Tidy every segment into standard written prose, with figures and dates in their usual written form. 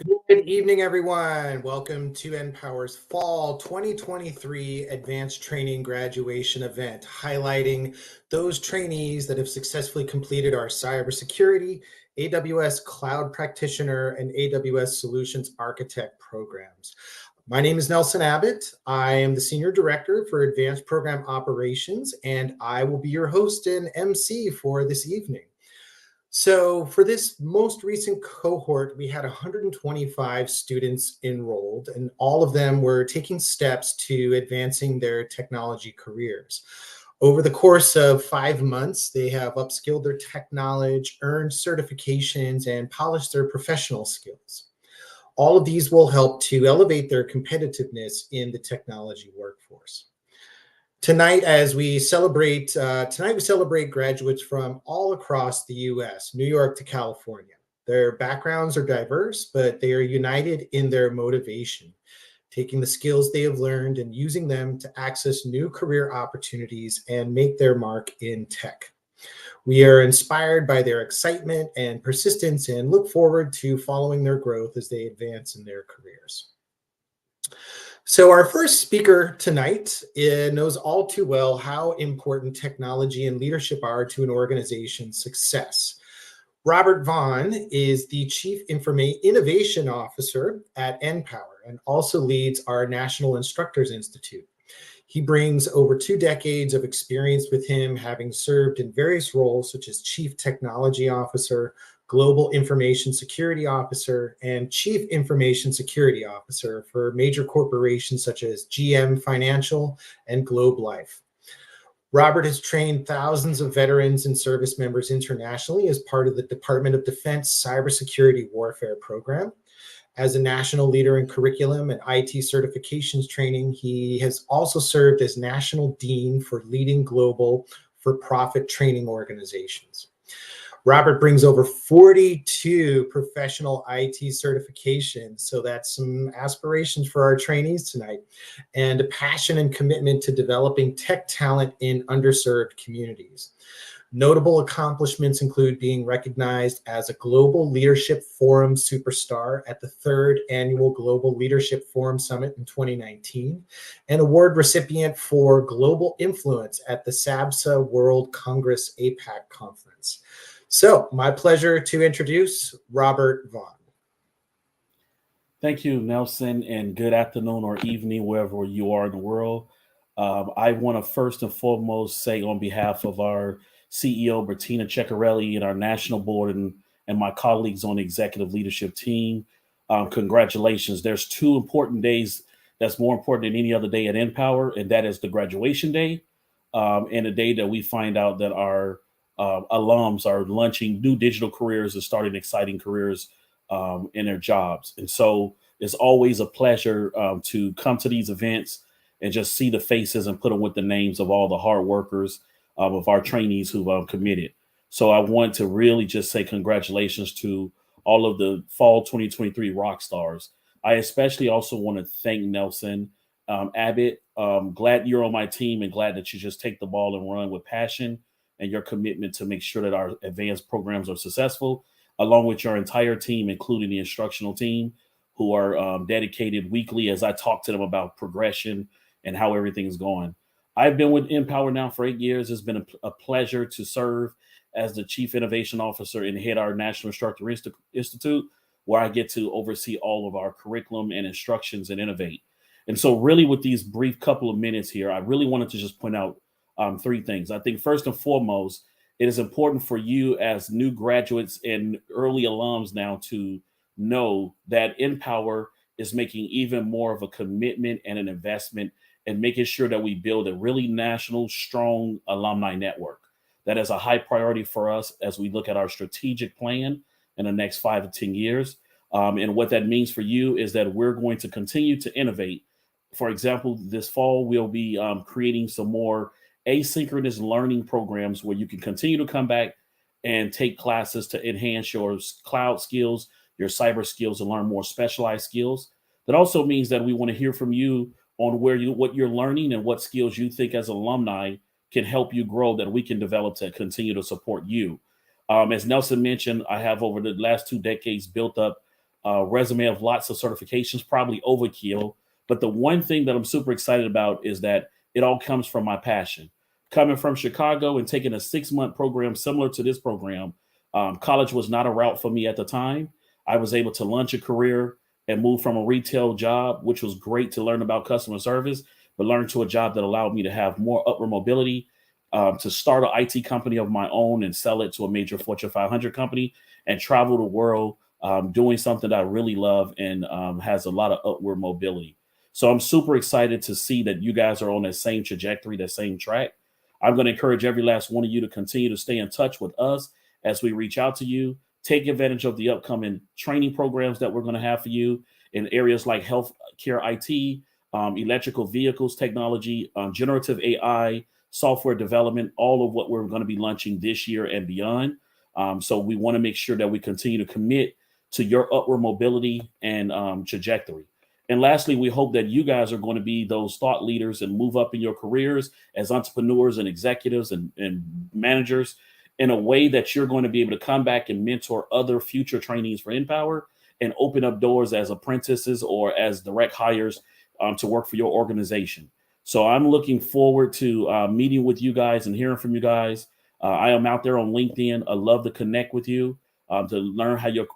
Good evening, everyone. Welcome to NPower's Fall 2023 Advanced Training Graduation event, highlighting those trainees that have successfully completed our cybersecurity, AWS Cloud Practitioner, and AWS Solutions Architect programs. My name is Nelson Abbott. I am the Senior Director for Advanced Program Operations, and I will be your host and MC for this evening. So for this most recent cohort, we had 125 students enrolled, and all of them were taking steps to advancing their technology careers. Over the course of 5 months, they have upskilled their tech knowledge, earned certifications, and polished their professional skills. All of these will help to elevate their competitiveness in the technology workforce. Tonight we celebrate graduates from all across the U.S., New York to California. Their backgrounds are diverse, but they are united in their motivation, taking the skills they have learned and using them to access new career opportunities and make their mark in tech. We are inspired by their excitement and persistence and look forward to following their growth as they advance in their careers. So, our first speaker tonight knows all too well how important technology and leadership are to an organization's success. Robert Vaughn is the Chief Innovation Officer at NPower and also leads our National Instructors Institute. He brings over 2 decades of experience with him, having served in various roles such as Chief Technology Officer, Global Information Security Officer, and Chief Information Security Officer for major corporations such as GM Financial and Globe Life. Robert has trained thousands of veterans and service members internationally as part of the Department of Defense Cybersecurity Warfare Program. As a national leader in curriculum and IT certifications training, he has also served as National Dean for leading global for-profit training organizations. Robert brings over 42 professional IT certifications, so that's some aspirations for our trainees tonight, and a passion and commitment to developing tech talent in underserved communities. Notable accomplishments include being recognized as a Global Leadership Forum Superstar at the 3rd Annual Global Leadership Forum Summit in 2019, and award recipient for Global Influence at the SABSA World Congress APAC Conference. So, my pleasure to introduce Robert Vaughn. Thank you, Nelson, and good afternoon or evening, wherever you are in the world. I want to first and foremost say on behalf of our CEO, Bertina Ceccarelli, and our national board and my colleagues on the executive leadership team, congratulations. There's 2 important days that's more important than any other day at NPower, and that is the graduation day and the day that we find out that our alums are launching new digital careers and starting exciting careers in their jobs. And so it's always a pleasure to come to these events and just see the faces and put them with the names of all the hard workers of our trainees who've committed. So I want to really just say congratulations to all of the fall 2023 rock stars. I especially also want to thank Nelson Abbott. Glad you're on my team and glad that you just take the ball and run with passion and your commitment to make sure that our advanced programs are successful, along with your entire team, including the instructional team, who are dedicated weekly as I talk to them about progression and how everything's going. I've been with NPower now for 8 years. It's been a pleasure to serve as the Chief Innovation Officer and head our National Instructor Institute, where I get to oversee all of our curriculum and instructions and innovate. And so really with these brief couple of minutes here, I really wanted to just point out 3 things. I think first and foremost, it is important for you as new graduates and early alums now to know that NPower is making even more of a commitment and an investment and making sure that we build a really national, strong alumni network. That is a high priority for us as we look at our strategic plan in the next 5 to 10 years. And what that means for you is that we're going to continue to innovate. For example, this fall, we'll be creating some more asynchronous learning programs where you can continue to come back and take classes to enhance your cloud skills, your cyber skills, and learn more specialized skills. That also means that we want to hear from you on what you're learning and what skills you think as alumni can help you grow that we can develop to continue to support you. As Nelson mentioned, I have over the last 2 decades built up resume of lots of certifications, probably overkill. But the one thing that I'm super excited about is that it all comes from my passion. Coming from Chicago and taking a 6-month program similar to this program, college was not a route for me at the time. I was able to launch a career and move from a retail job, which was great to learn about customer service, but learn to a job that allowed me to have more upward mobility, to start an IT company of my own and sell it to a major Fortune 500 company and travel the world doing something that I really love and has a lot of upward mobility. So I'm super excited to see that you guys are on that same trajectory, that same track. I'm going to encourage every last one of you to continue to stay in touch with us as we reach out to you. Take advantage of the upcoming training programs that we're going to have for you in areas like healthcare IT, electrical vehicles technology, generative AI, software development, all of what we're going to be launching this year and beyond. So we want to make sure that we continue to commit to your upward mobility and trajectory. And lastly, we hope that you guys are going to be those thought leaders and move up in your careers as entrepreneurs and executives and managers in a way that you're going to be able to come back and mentor other future trainees for NPower and open up doors as apprentices or as direct hires to work for your organization. So I'm looking forward to meeting with you guys and hearing from you guys. I am out there on LinkedIn. I love to connect with you to learn how your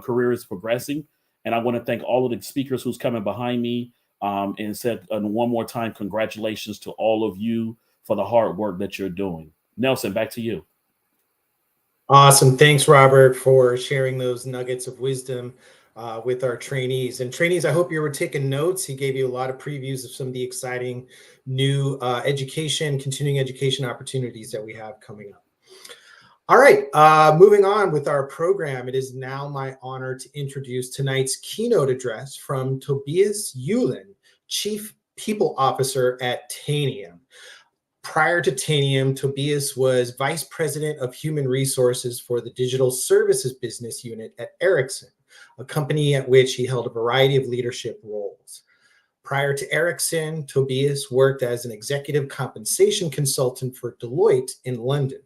career is progressing. And I want to thank all of the speakers who's coming behind me and said one more time, congratulations to all of you for the hard work that you're doing. Nelson, back to you. Awesome. Thanks, Robert, for sharing those nuggets of wisdom with our trainees. And trainees, I hope you were taking notes. He gave you a lot of previews of some of the exciting new continuing education opportunities that we have coming up. All right, moving on with our program, it is now my honor to introduce tonight's keynote address from Tobias Yulin, Chief People Officer at Tanium. Prior to Tanium, Tobias was Vice President of Human Resources for the Digital Services Business Unit at Ericsson, a company at which he held a variety of leadership roles. Prior to Ericsson, Tobias worked as an executive compensation consultant for Deloitte in London.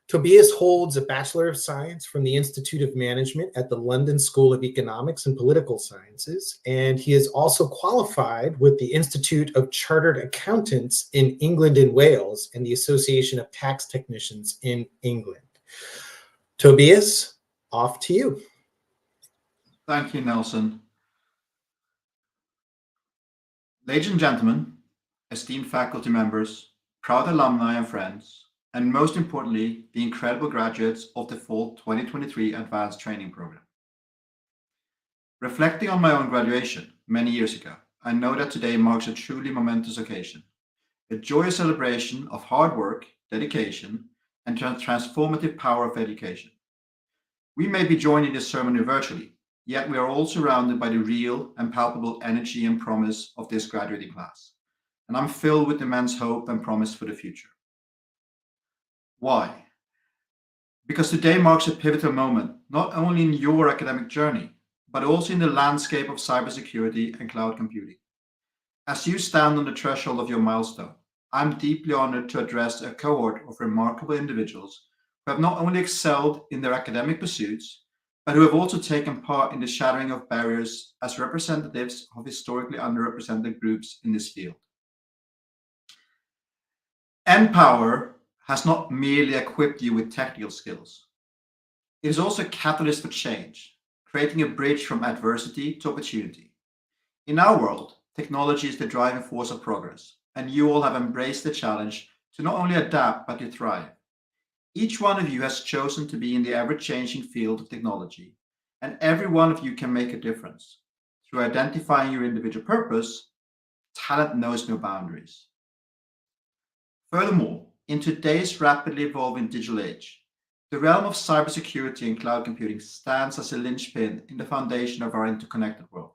Tobias holds a Bachelor of Science from the Institute of Management at the London School of Economics and Political Sciences, and he is also qualified with the Institute of Chartered Accountants in England and Wales and the Association of Tax Technicians in England. Tobias, off to you. Thank you, Nelson. Ladies and gentlemen, esteemed faculty members, proud alumni and friends, and most importantly, the incredible graduates of the fall 2023 Advanced Training Program. Reflecting on my own graduation many years ago, I know that today marks a truly momentous occasion, a joyous celebration of hard work, dedication, and transformative power of education. We may be joining this ceremony virtually, yet we are all surrounded by the real and palpable energy and promise of this graduating class, and I'm filled with immense hope and promise for the future. Why? Because today marks a pivotal moment, not only in your academic journey, but also in the landscape of cybersecurity and cloud computing. As you stand on the threshold of your milestone, I'm deeply honored to address a cohort of remarkable individuals who have not only excelled in their academic pursuits, but who have also taken part in the shattering of barriers as representatives of historically underrepresented groups in this field. NPower has not merely equipped you with technical skills. It is also a catalyst for change, creating a bridge from adversity to opportunity. In our world, technology is the driving force of progress, and you all have embraced the challenge to not only adapt, but to thrive. Each one of you has chosen to be in the ever-changing field of technology, and every one of you can make a difference. Through identifying your individual purpose, talent knows no boundaries. Furthermore, in today's rapidly evolving digital age, the realm of cybersecurity and cloud computing stands as a linchpin in the foundation of our interconnected world.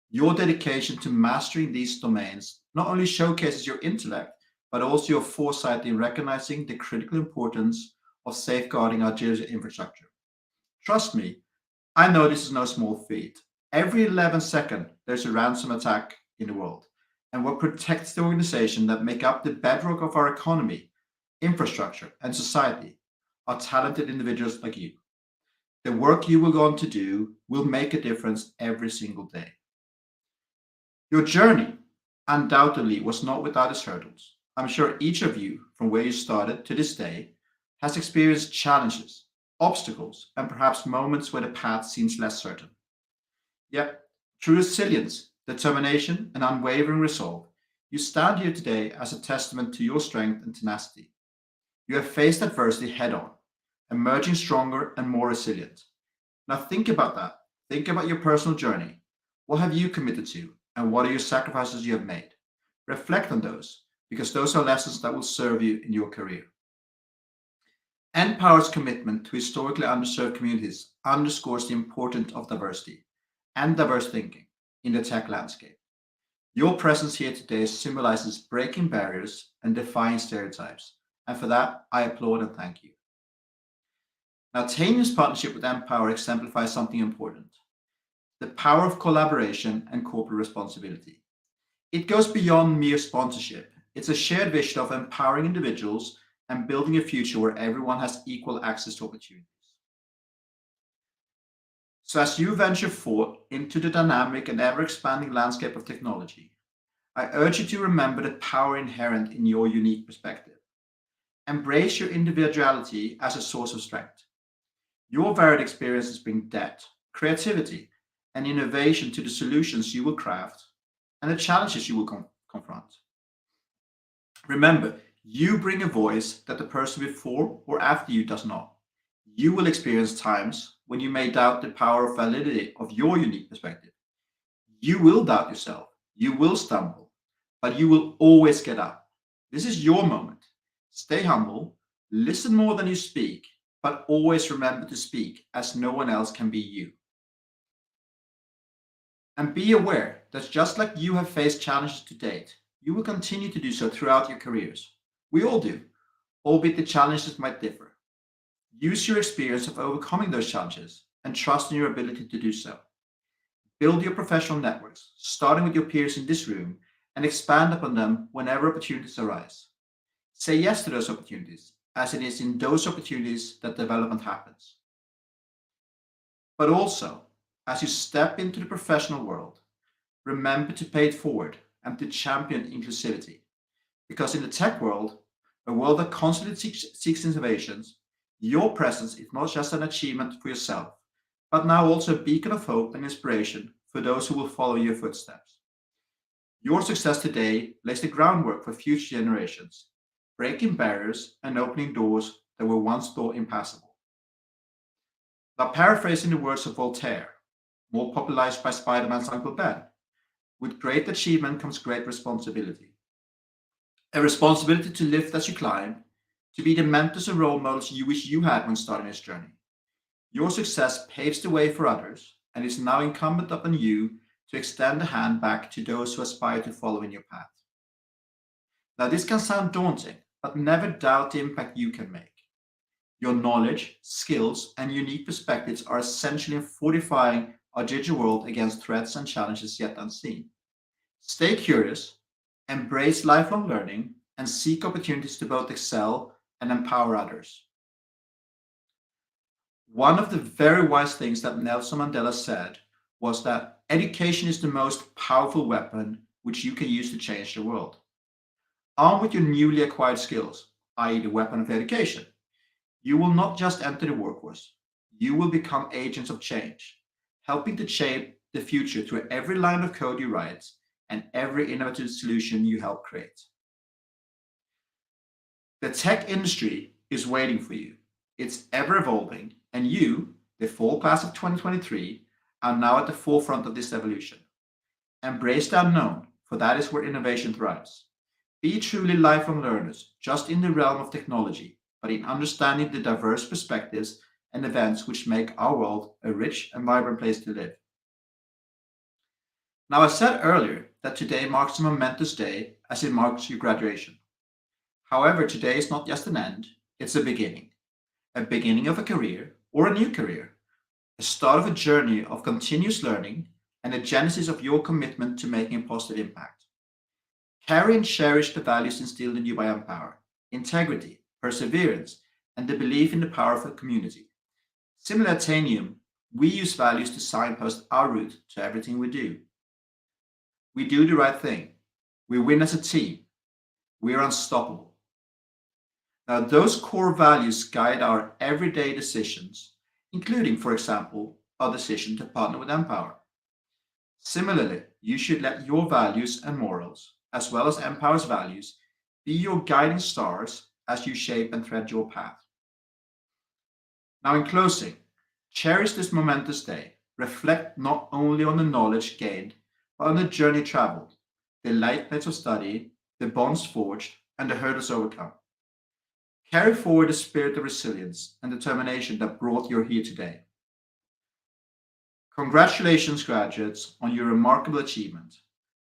Your dedication to mastering these domains not only showcases your intellect, but also your foresight in recognizing the critical importance of safeguarding our digital infrastructure. Trust me, I know this is no small feat. Every 11 seconds, there's a ransom attack in the world. And what protects the organization that make up the bedrock of our economy, infrastructure, and society are talented individuals like you. The work you will go on to do will make a difference every single day. Your journey undoubtedly was not without its hurdles. I'm sure each of you, from where you started to this day, has experienced challenges, obstacles, and perhaps moments where the path seems less certain. Yet, through resilience, determination, and unwavering resolve, you stand here today as a testament to your strength and tenacity. You have faced adversity head on, emerging stronger and more resilient. Now think about that. Think about your personal journey. What have you committed to, and what are your sacrifices you have made? Reflect on those, because those are lessons that will serve you in your career. NPower's commitment to historically underserved communities underscores the importance of diversity and diverse thinking in the tech landscape. Your presence here today symbolizes breaking barriers and defying stereotypes, and for that, I applaud and thank you. Now, Tanya's partnership with NPower exemplifies something important: the power of collaboration and corporate responsibility. It goes beyond mere sponsorship. It's a shared vision of empowering individuals and building a future where everyone has equal access to opportunities. So, as you venture forth into the dynamic and ever expanding landscape of technology, I urge you to remember the power inherent in your unique perspective. Embrace your individuality as a source of strength. Your varied experiences bring depth, creativity, and innovation to the solutions you will craft and the challenges you will confront. Remember, you bring a voice that the person before or after you does not. You will experience times when you may doubt the power of validity of your unique perspective. You will doubt yourself. You will stumble, but you will always get up. This is your moment. Stay humble, listen more than you speak, but always remember to speak as no one else can be you. And be aware that just like you have faced challenges to date, you will continue to do so throughout your careers. We all do, albeit the challenges might differ. Use your experience of overcoming those challenges and trust in your ability to do so. Build your professional networks, starting with your peers in this room, and expand upon them whenever opportunities arise. Say yes to those opportunities, as it is in those opportunities that development happens. But also, as you step into the professional world, remember to pay it forward and to champion inclusivity. Because in the tech world, a world that constantly seeks innovations, your presence is not just an achievement for yourself, but now also a beacon of hope and inspiration for those who will follow your footsteps. Your success today lays the groundwork for future generations, breaking barriers and opening doors that were once thought impassable. Now, paraphrasing the words of Voltaire, more popularized by Spider-Man's Uncle Ben, with great achievement comes great responsibility. A responsibility to lift as you climb, to be the mentors and role models you wish you had when starting this journey. Your success paves the way for others, and is now incumbent upon you to extend a hand back to those who aspire to follow in your path. Now, this can sound daunting, but never doubt the impact you can make. Your knowledge, skills, and unique perspectives are essential in fortifying our digital world against threats and challenges yet unseen. Stay curious, embrace lifelong learning, and seek opportunities to both excel and empower others. One of the very wise things that Nelson Mandela said was that education is the most powerful weapon which you can use to change the world. Armed with your newly acquired skills, i.e., the weapon of education, you will not just enter the workforce, you will become agents of change, helping to shape the future through every line of code you write and every innovative solution you help create. The tech industry is waiting for you. It's ever evolving, and you, the fall class of 2023, are now at the forefront of this evolution. Embrace the unknown, for that is where innovation thrives. Be truly lifelong learners, just in the realm of technology, but in understanding the diverse perspectives and events which make our world a rich and vibrant place to live. Now, I said earlier that today marks a momentous day as it marks your graduation. However, today is not just an end, it's a beginning of a career or a new career, a start of a journey of continuous learning, and a genesis of your commitment to making a positive impact. Carry and cherish the values instilled in you by NPower: integrity, perseverance, and the belief in the power of a community. Similar to Tanium, we use values to signpost our route to everything we do. We do the right thing. We win as a team. We are unstoppable. Now, those core values guide our everyday decisions, including, for example, our decision to partner with NPower. Similarly, you should let your values and morals, as well as NPower's values, be your guiding stars as you shape and thread your path. Now, in closing, cherish this momentous day. Reflect not only on the knowledge gained, but on the journey traveled, the late nights of study, the bonds forged, and the hurdles overcome. Carry forward the spirit of resilience and determination that brought you here today. Congratulations, graduates, on your remarkable achievement.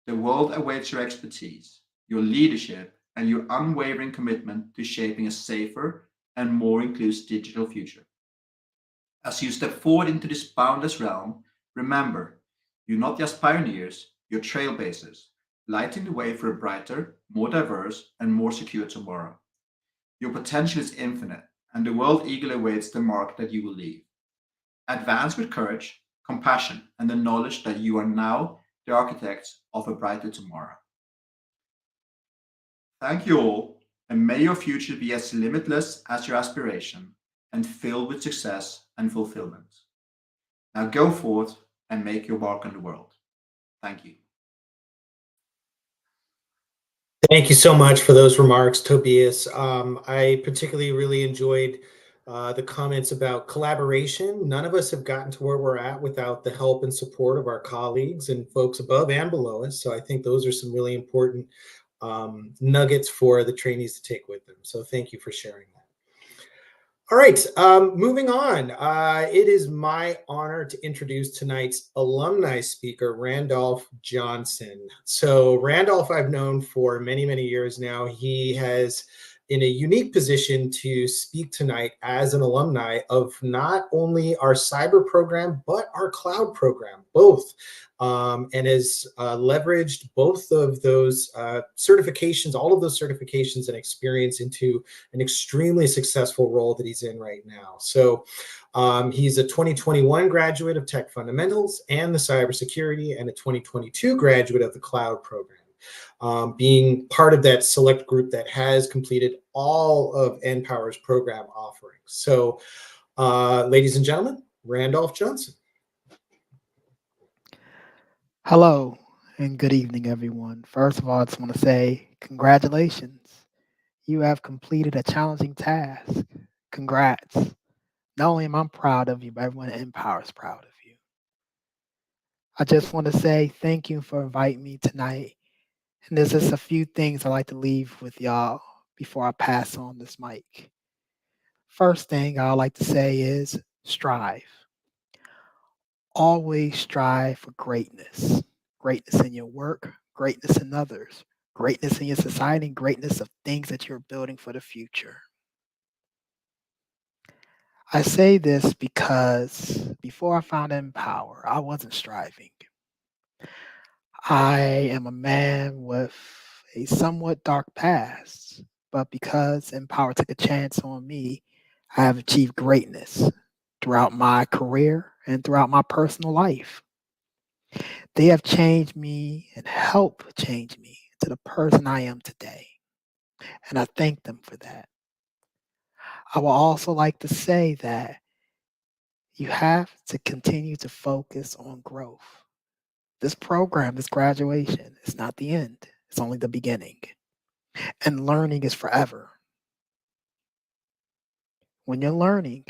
The world awaits your expertise, your leadership, and your unwavering commitment to shaping a safer and more inclusive digital future. As you step forward into this boundless realm, remember, you're not just pioneers, you're trailblazers, lighting the way for a brighter, more diverse, and more secure tomorrow. Your potential is infinite, and the world eagerly awaits the mark that you will leave. Advance with courage, compassion, and the knowledge that you are now the architects of a brighter tomorrow. Thank you all, and may your future be as limitless as your aspiration and filled with success and fulfillment. Now go forth and make your mark on the world. Thank you. Thank you so much for those remarks, Tobias. I particularly really enjoyed the comments about collaboration. None of us have gotten to where we're at without the help and support of our colleagues and folks above and below us. So I think those are some really important nuggets for the trainees to take with them. So thank you for sharing that. All right, moving on. It is my honor to introduce tonight's alumni speaker, Randolph Johnson. So Randolph I've known for many, many years now. He has in a unique position to speak tonight as an alumni of not only our cyber program, but our cloud program, both. And has leveraged both of those certifications, all of those certifications and experience into an extremely successful role that he's in right now. So he's a 2021 graduate of Tech Fundamentals and the Cybersecurity, and a 2022 graduate of the Cloud program. Being part of that select group that has completed all of NPower's program offerings. So, ladies and gentlemen, Randolph Johnson. Hello and good evening, everyone. First of all, I just want to say congratulations. You have completed a challenging task. Congrats. Not only am I proud of you, but everyone at NPower is proud of you. I just want to say thank you for inviting me tonight. And there's just a few things I'd like to leave with y'all before I pass on this mic. First thing I'd like to say is strive. Always strive for greatness. Greatness in your work, greatness in others, greatness in your society, greatness of things that you're building for the future. I say this because before I found NPower, I wasn't striving. I am a man with a somewhat dark past, but because NPower took a chance on me, I have achieved greatness throughout my career and throughout my personal life. They have changed me and helped change me to the person I am today. And I thank them for that. I will also like to say that you have to continue to focus on growth. This program, this graduation, is not the end, it's only the beginning. And learning is forever. When you're learning,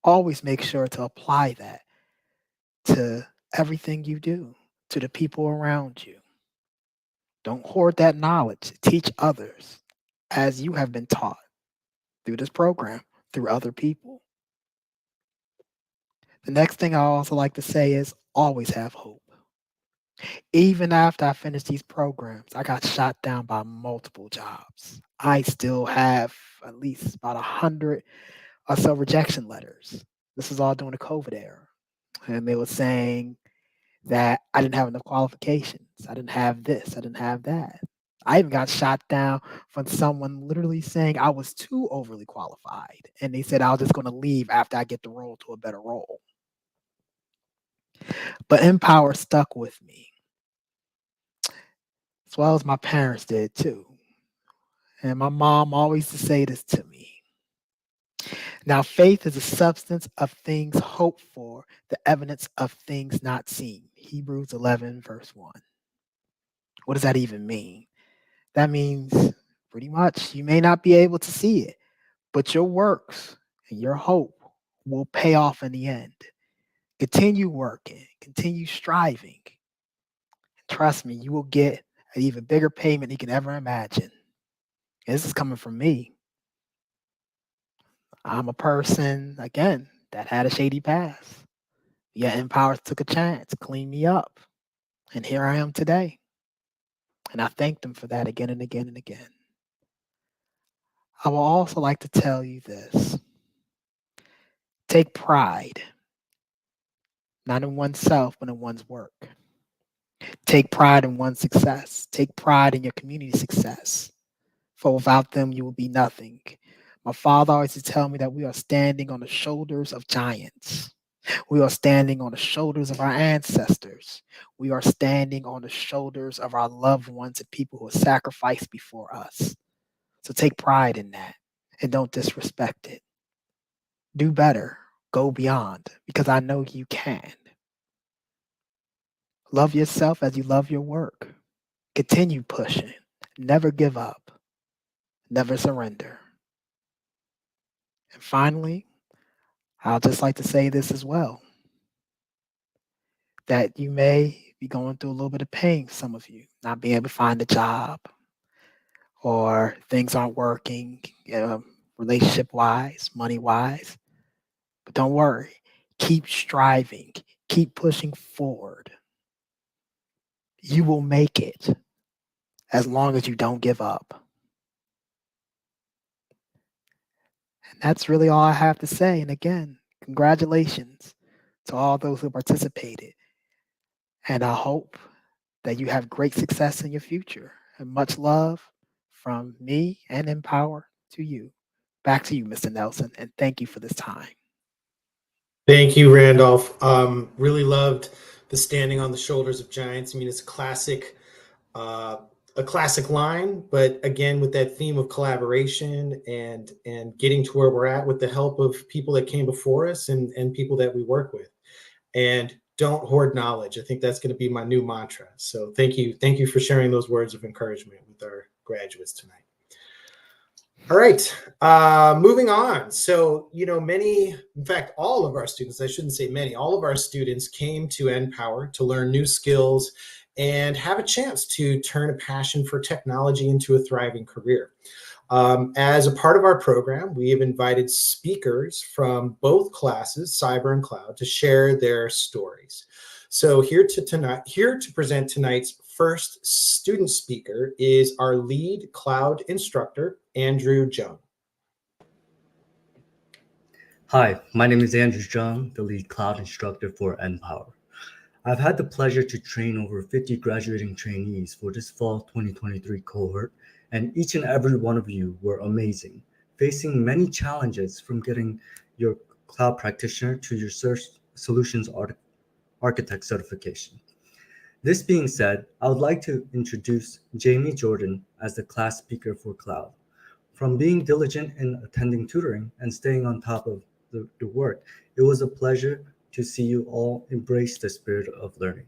always make sure to apply that to everything you do, to the people around you. Don't hoard that knowledge. Teach others as you have been taught through this program, through other people. The next thing I also like to say is always have hope. Even after I finished these programs, I got shot down by multiple jobs. I still have at least about 100 or so rejection letters. This was all during the COVID era. And they were saying that I didn't have enough qualifications. I didn't have this. I didn't have that. I even got shot down from someone literally saying I was too overly qualified. And they said I was just going to leave after I get the role to a better role. But NPower stuck with me, as well as my parents did too. And my mom always used to say this to me. Now, faith is the substance of things hoped for, the evidence of things not seen. Hebrews 11, verse 1. What does that even mean? That means pretty much you may not be able to see it, but your works and your hope will pay off in the end. Continue working, continue striving. Trust me, you will get an even bigger payment you can ever imagine. This is coming from me. I'm a person, again, that had a shady past. Yet NPower took a chance, cleaned me up. And here I am today. And I thank them for that again and again and again. I will also like to tell you this. Take pride, not in oneself, but in one's work. Take pride in one's success. Take pride in your community success. For without them, you will be nothing. My father always used to tell me that we are standing on the shoulders of giants. We are standing on the shoulders of our ancestors. We are standing on the shoulders of our loved ones and people who have sacrificed before us. So take pride in that and don't disrespect it. Do better. Go beyond, because I know you can. Love yourself as you love your work. Continue pushing. Never give up. Never surrender. And finally, I'll just like to say this as well, that you may be going through a little bit of pain, some of you, not being able to find a job or things aren't working, relationship-wise, money-wise. But don't worry. Keep striving. Keep pushing forward. You will make it as long as you don't give up. And that's really all I have to say. And again, congratulations to all those who participated. And I hope that you have great success in your future. And much love from me and NPower to you. Back to you, Mr. Nelson, and thank you for this time. Thank you, Randolph. Really loved the standing on the shoulders of giants. I mean, it's a classic line, but again, with that theme of collaboration and getting to where we're at with the help of people that came before us and people that we work with. And don't hoard knowledge. I think that's going to be my new mantra. So thank you for sharing those words of encouragement with our graduates tonight. All right, moving on. So, in fact, all of our students, I shouldn't say many, all of our students came to NPower to learn new skills and have a chance to turn a passion for technology into a thriving career. As a part of our program, we have invited speakers from both classes, Cyber and Cloud, to share their stories. So here to present tonight's first student speaker is our lead cloud instructor, Andrew Jung. Hi, my name is Andrew Jung, the lead cloud instructor for NPower. I've had the pleasure to train over 50 graduating trainees for this fall 2023 cohort, and each and every one of you were amazing, facing many challenges from getting your cloud practitioner to your solutions architect certification. This being said, I would like to introduce Jamie Jordan as the class speaker for cloud. From being diligent in attending tutoring and staying on top of the work, it was a pleasure to see you all embrace the spirit of learning.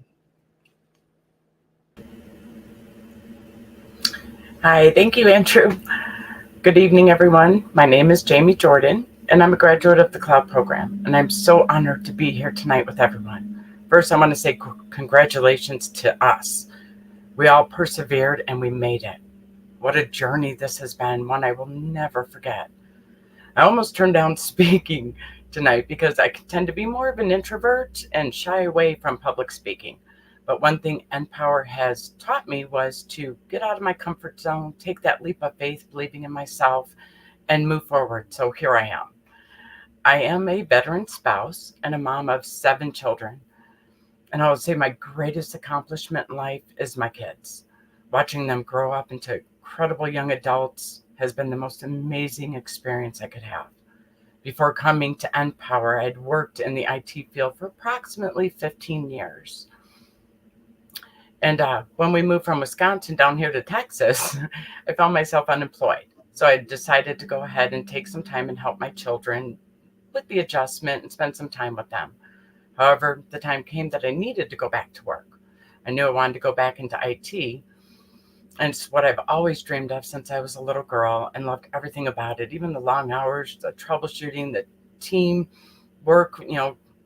Hi, thank you, Andrew. Good evening, everyone. My name is Jamie Jordan, and I'm a graduate of the Cloud program, and I'm so honored to be here tonight with everyone. First, I want to say congratulations to us. We all persevered, and we made it. What a journey this has been, one I will never forget. I almost turned down speaking tonight because I tend to be more of an introvert and shy away from public speaking. But one thing NPower has taught me was to get out of my comfort zone, take that leap of faith, believing in myself, and move forward. So here I am. I am a veteran spouse and a mom of 7 children. And I would say my greatest accomplishment in life is my kids. Watching them grow up into incredible young adults has been the most amazing experience I could have. Before coming to NPower, I'd worked in the IT field for approximately 15 years. And when we moved from Wisconsin down here to Texas, I found myself unemployed. So I decided to go ahead and take some time and help my children with the adjustment and spend some time with them. However, the time came that I needed to go back to work. I knew I wanted to go back into IT, and it's what I've always dreamed of since I was a little girl and loved everything about it, even the long hours, the troubleshooting, the team work,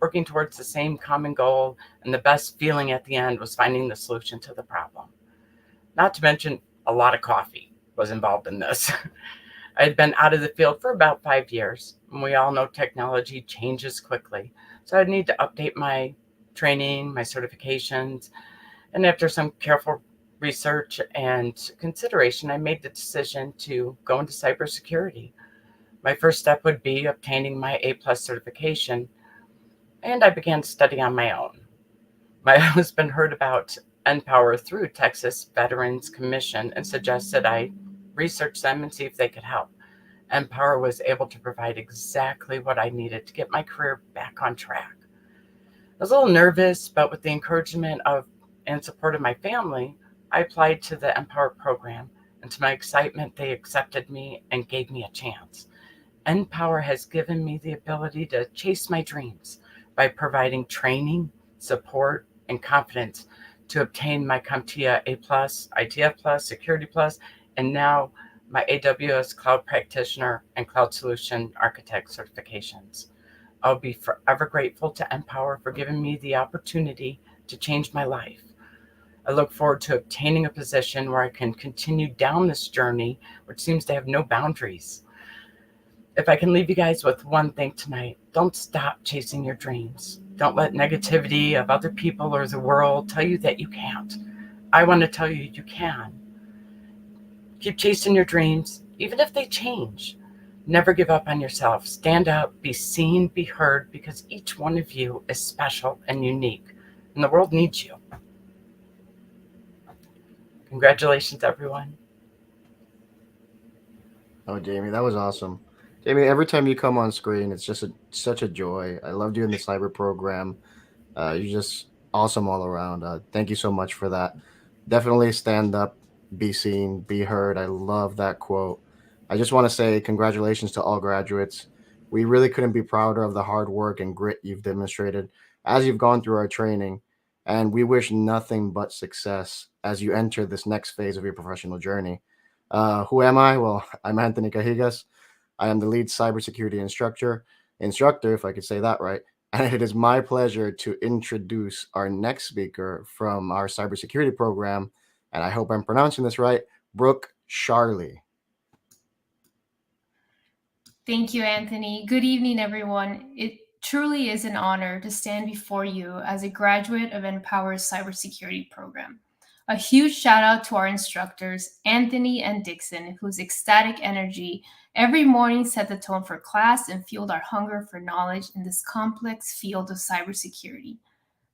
working towards the same common goal. And the best feeling at the end was finding the solution to the problem. Not to mention, a lot of coffee was involved in this. I had been out of the field for about 5 years, and we all know technology changes quickly. So I'd need to update my training, my certifications, and after some careful research and consideration, I made the decision to go into cybersecurity. My first step would be obtaining my A+ certification, and I began studying on my own. My husband heard about NPower through Texas Veterans Commission and suggested I research them and see if they could help. NPower was able to provide exactly what I needed to get my career back on track. I was a little nervous, but with the encouragement of and support of my family, I applied to the NPower program, and to my excitement, they accepted me and gave me a chance. NPower has given me the ability to chase my dreams by providing training, support, and confidence to obtain my CompTIA A+, ITF+, Security+, and now my AWS Cloud Practitioner and Cloud Solution Architect certifications. I'll be forever grateful to NPower for giving me the opportunity to change my life. I look forward to obtaining a position where I can continue down this journey, which seems to have no boundaries. If I can leave you guys with one thing tonight, don't stop chasing your dreams. Don't let negativity of other people or the world tell you that you can't. I want to tell you you can. Keep chasing your dreams, even if they change. Never give up on yourself. Stand up, be seen, be heard, because each one of you is special and unique, and the world needs you. Congratulations, everyone. Oh, Jamie, that was awesome. Jamie, every time you come on screen, it's just such a joy. I loved you in the cyber program. You're just awesome all around. Thank you so much for that. Definitely stand up, be seen, be heard. I love that quote. I just want to say congratulations to all graduates. We really couldn't be prouder of the hard work and grit you've demonstrated as you've gone through our training. And we wish nothing but success as you enter this next phase of your professional journey. Who am I? Well, I'm Anthony Cajigas. I am the lead cybersecurity instructor, if I could say that right. And it is my pleasure to introduce our next speaker from our cybersecurity program. And I hope I'm pronouncing this right, Brooke Charlie. Thank you, Anthony. Good evening, everyone. It truly is an honor to stand before you as a graduate of NPower's cybersecurity program. A huge shout out to our instructors, Anthony and Dixon, whose ecstatic energy every morning set the tone for class and fueled our hunger for knowledge in this complex field of cybersecurity.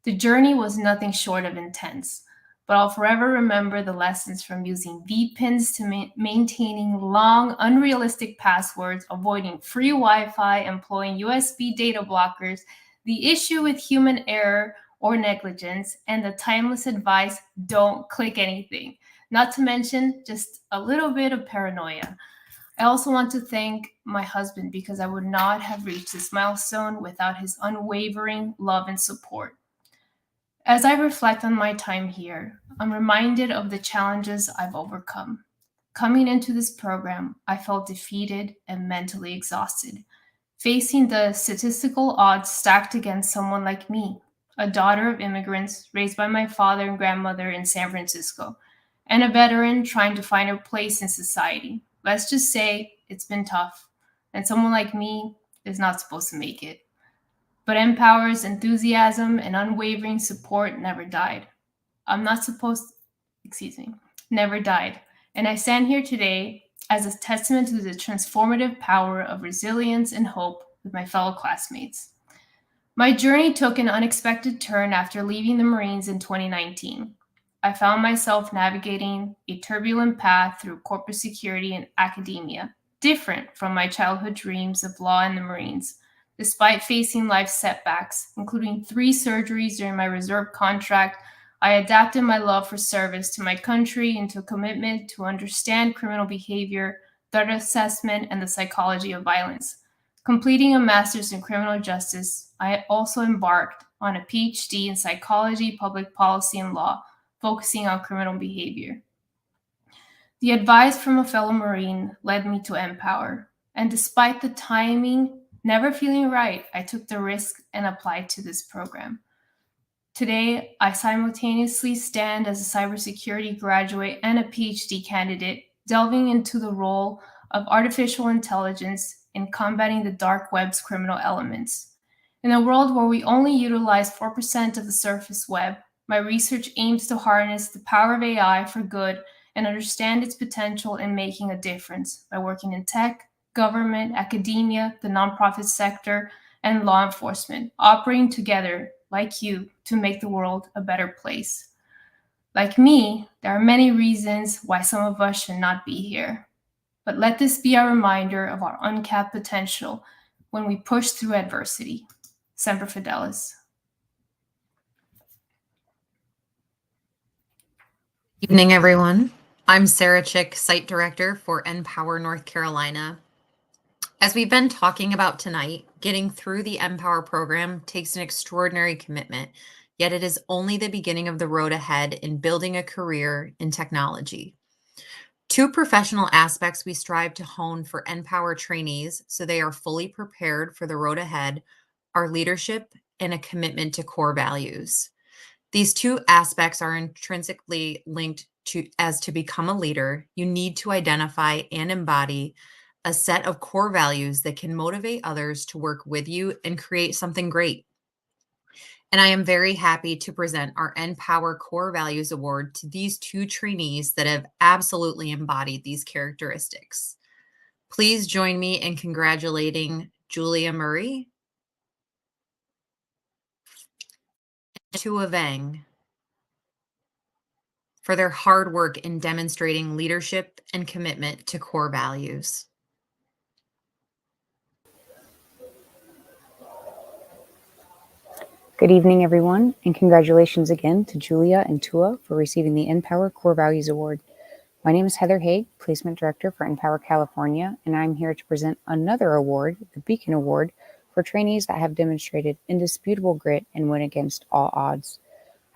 The journey was nothing short of intense, but I'll forever remember the lessons from using VPNs to maintaining long, unrealistic passwords, avoiding free Wi-Fi, employing USB data blockers, the issue with human error or negligence, and the timeless advice, don't click anything. Not to mention just a little bit of paranoia. I also want to thank my husband because I would not have reached this milestone without his unwavering love and support. As I reflect on my time here, I'm reminded of the challenges I've overcome. Coming into this program, I felt defeated and mentally exhausted, facing the statistical odds stacked against someone like me, a daughter of immigrants raised by my father and grandmother in San Francisco, and a veteran trying to find her place in society. Let's just say it's been tough, and someone like me is not supposed to make it. But NPower's enthusiasm and unwavering support never died. Never died. And I stand here today as a testament to the transformative power of resilience and hope with my fellow classmates. My journey took an unexpected turn after leaving the Marines in 2019. I found myself navigating a turbulent path through corporate security and academia, different from my childhood dreams of law and the Marines. Despite facing life setbacks, including 3 surgeries during my reserve contract, I adapted my love for service to my country into a commitment to understand criminal behavior, threat assessment, and the psychology of violence. Completing a master's in criminal justice, I also embarked on a PhD in psychology, public policy, and law, focusing on criminal behavior. The advice from a fellow Marine led me to NPower, and despite the timing never feeling right, I took the risk and applied to this program. Today, I simultaneously stand as a cybersecurity graduate and a PhD candidate, delving into the role of artificial intelligence in combating the dark web's criminal elements. In a world where we only utilize 4% of the surface web, my research aims to harness the power of AI for good and understand its potential in making a difference by working in tech, government, academia, the nonprofit sector, and law enforcement, operating together like you to make the world a better place. Like me, there are many reasons why some of us should not be here. But let this be a reminder of our uncapped potential when we push through adversity. Semper Fidelis. Evening, everyone. I'm Sarah Chick, Site Director for NPower North Carolina. As we've been talking about tonight, getting through the NPower program takes an extraordinary commitment, yet it is only the beginning of the road ahead in building a career in technology. 2 professional aspects we strive to hone for NPower trainees so they are fully prepared for the road ahead are leadership and a commitment to core values. These 2 aspects are intrinsically linked to, as to become a leader, you need to identify and embody a set of core values that can motivate others to work with you and create something great. And I am very happy to present our NPower Core Values Award to these 2 trainees that have absolutely embodied these characteristics. Please join me in congratulating Julia Murray and Tua Vang for their hard work in demonstrating leadership and commitment to core values. Good evening, everyone, and congratulations again to Julia and Tua for receiving the NPower Core Values Award. My name is Heather Haig, Placement Director for NPower California, and I'm here to present another award, the Beacon Award, for trainees that have demonstrated indisputable grit and win against all odds.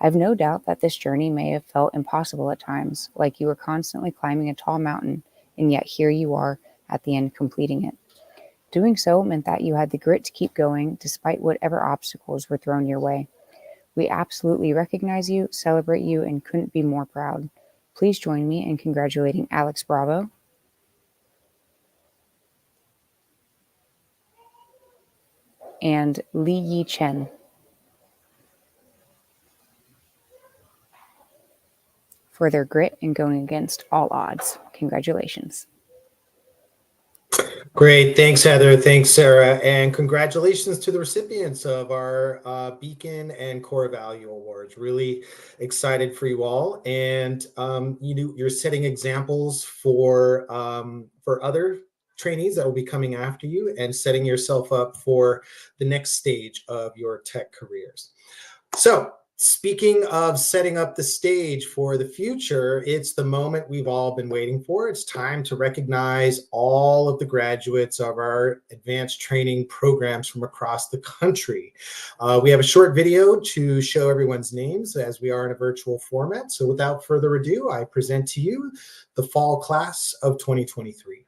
I have no doubt that this journey may have felt impossible at times, like you were constantly climbing a tall mountain, and yet here you are at the end completing it. Doing so meant that you had the grit to keep going despite whatever obstacles were thrown your way. We absolutely recognize you, celebrate you, and couldn't be more proud. Please join me in congratulating Alex Bravo, and Li Yi Chen for their grit and going against all odds. Congratulations. Great. Thanks, Heather. Thanks, Sarah. And congratulations to the recipients of our Beacon and Core Value Awards. Really excited for you all. And you're setting examples for other trainees that will be coming after you and setting yourself up for the next stage of your tech careers. So, speaking of setting up the stage for the future, it's the moment we've all been waiting for. It's time to recognize all of the graduates of our advanced training programs from across the country. We have a short video to show everyone's names as we are in a virtual format. So without further ado, I present to you the fall class of 2023.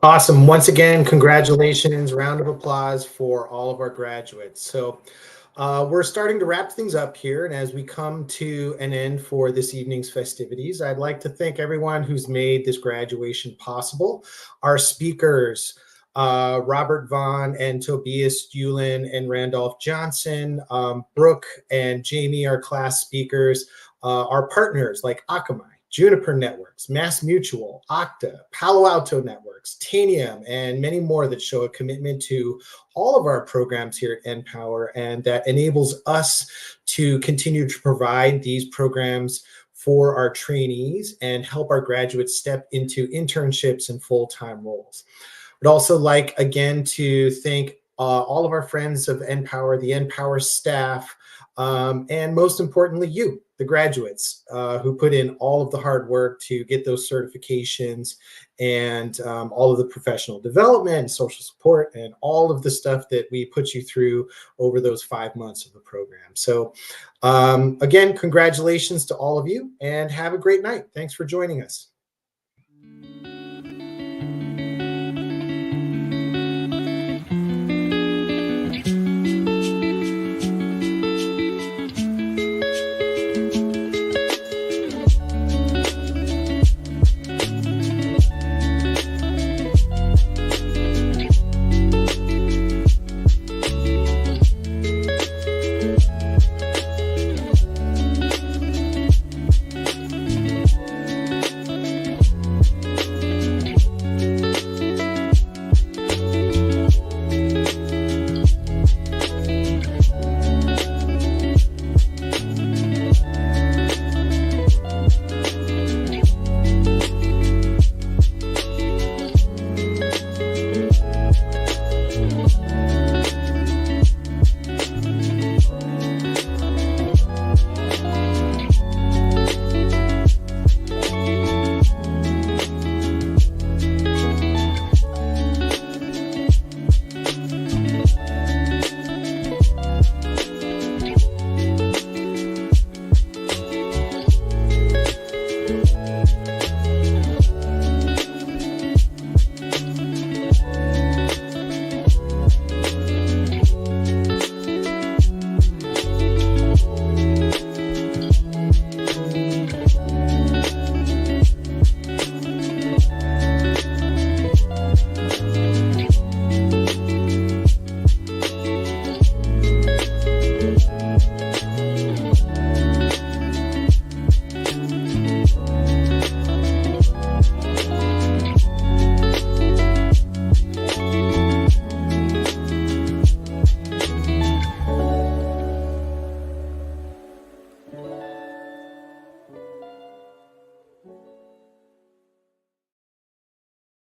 Awesome. Once again, congratulations. Round of applause for all of our graduates. So we're starting to wrap things up here. And as we come to an end for this evening's festivities, I'd like to thank everyone who's made this graduation possible. Our speakers, Robert Vaughn and Tobias Yulin and Randolph Johnson, Brooke and Jamie, our class speakers, our partners like Akamai, Juniper Networks, Mass Mutual, Okta, Palo Alto Networks, Tanium, and many more that show a commitment to all of our programs here at NPower, and that enables us to continue to provide these programs for our trainees and help our graduates step into internships and full-time roles. I'd also like, again, to thank all of our friends of NPower, the NPower staff, and most importantly, you, the graduates, who put in all of the hard work to get those certifications and all of the professional development and social support and all of the stuff that we put you through over those 5 months of the program. So again, congratulations to all of you and have a great night. Thanks for joining us.